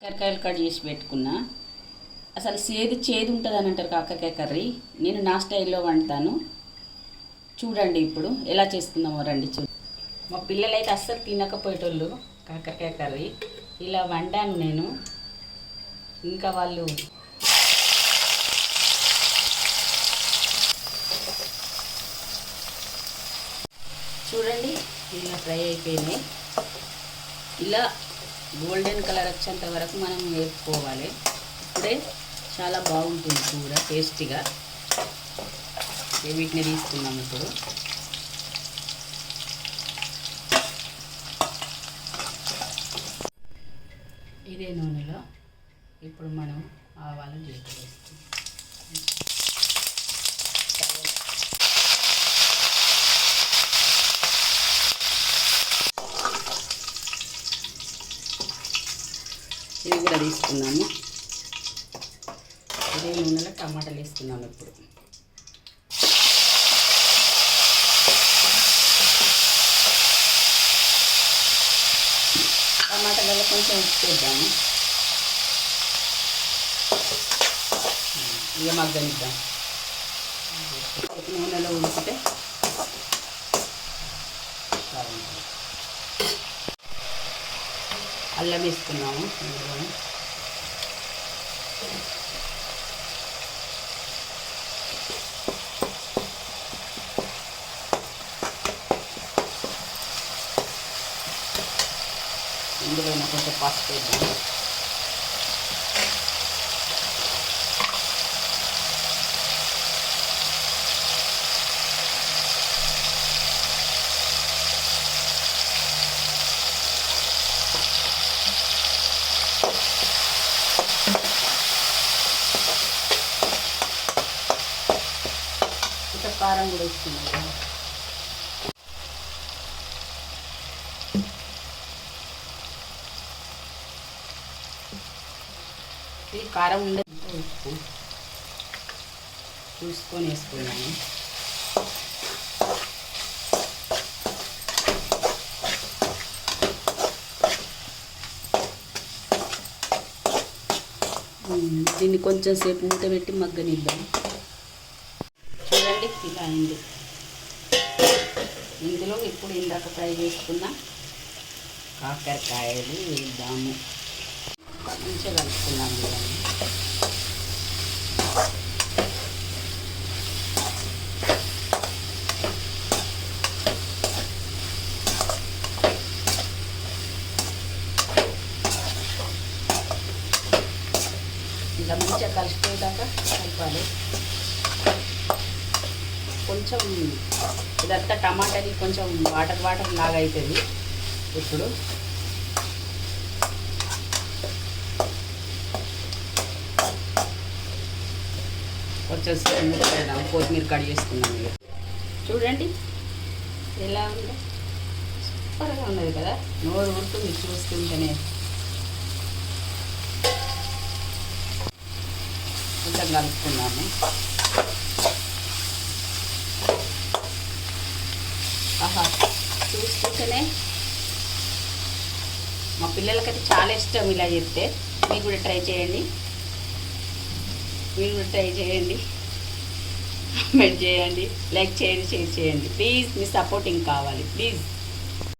కాకరకాయలు కట్ చేసి పెట్టుకున్నా. అసలు చేదు ఉంటుంది అని అంటారు కాకరకాయ కర్రీ. నేను నా స్టైల్లో వండుతాను. చూడండి ఇప్పుడు ఎలా చేసుకుందామో రండి. మా పిల్లలైతే అస్సలు తినకపోయేటోళ్ళు కాకరకాయ కర్రీ. ఇలా వండాను నేను. ఇంకా వాళ్ళు చూడండి ఇలా ఫ్రై అయిపోయినాయి. ఇలా గోల్డెన్ కలర్ వచ్చేంత వరకు మనం వేపుకోవాలి. ఇప్పుడే చాలా బాగుంటుంది కూర, టేస్టీగా. వీటిని తీసుకున్నాం ఇప్పుడు. ఇదే నూనెలో ఇప్పుడు మనం ఆవాలు జీలకర్ర వేస్తాం. ఇది కూడా తీసుకున్నాము. ఇదే నూనెలో టమాటాలు వేస్తున్నాము ఇప్పుడు. టమాటాలలో కొంచెం ఉప్పు వేద్దాము. ఇక మగ్గనిద్దాం. నూనెలో ఉడికితే అల్లం వేస్తున్నాము. ఇందులో కొంచెం పసుపు వేద్దాము. కారం కూడా వేస్తున్నాం. ఈ కారం ఉండే ఉప్పు చూసుకొని వేసుకున్నాను. దీన్ని కొంచెం సేపు మూత పెట్టి మగ్గనిద్దాం. చూడండి ఇలా అయింది. ఇందులో ఇప్పుడు ఇందాక ఫ్రై చేసుకున్న కాకరకాయలు వేద్దాము. మంచిగా కలుపుకున్నాము. ఇలా మంచిగా కలిసిపోయేదాకా కలపాలి. కొంచెం ఇదంతా టమాటాది కొంచెం వాటర్ లాగా అవుతుంది. ఇప్పుడు కొంచెం కొత్తిమీర కట్ చేసుకున్నాం. ఇక చూడండి ఎలా ఉందో, సూపర్గా ఉన్నది కదా. నోరు ఉంటుంది చూస్తుంటేనే. కొంచెం కలుపుకున్నాము. ఆహా, చూస్తుంటేనే మా పిల్లలకైతే చాలా ఇష్టం. ఇలా చెప్తే మీరు కూడా ట్రై చేయండి. కామెంట్ చేయండి, లైక్ చేయండి, షేర్ చేయండి. ప్లీజ్ మీ సపోర్టింగ్ కావాలి ప్లీజ్.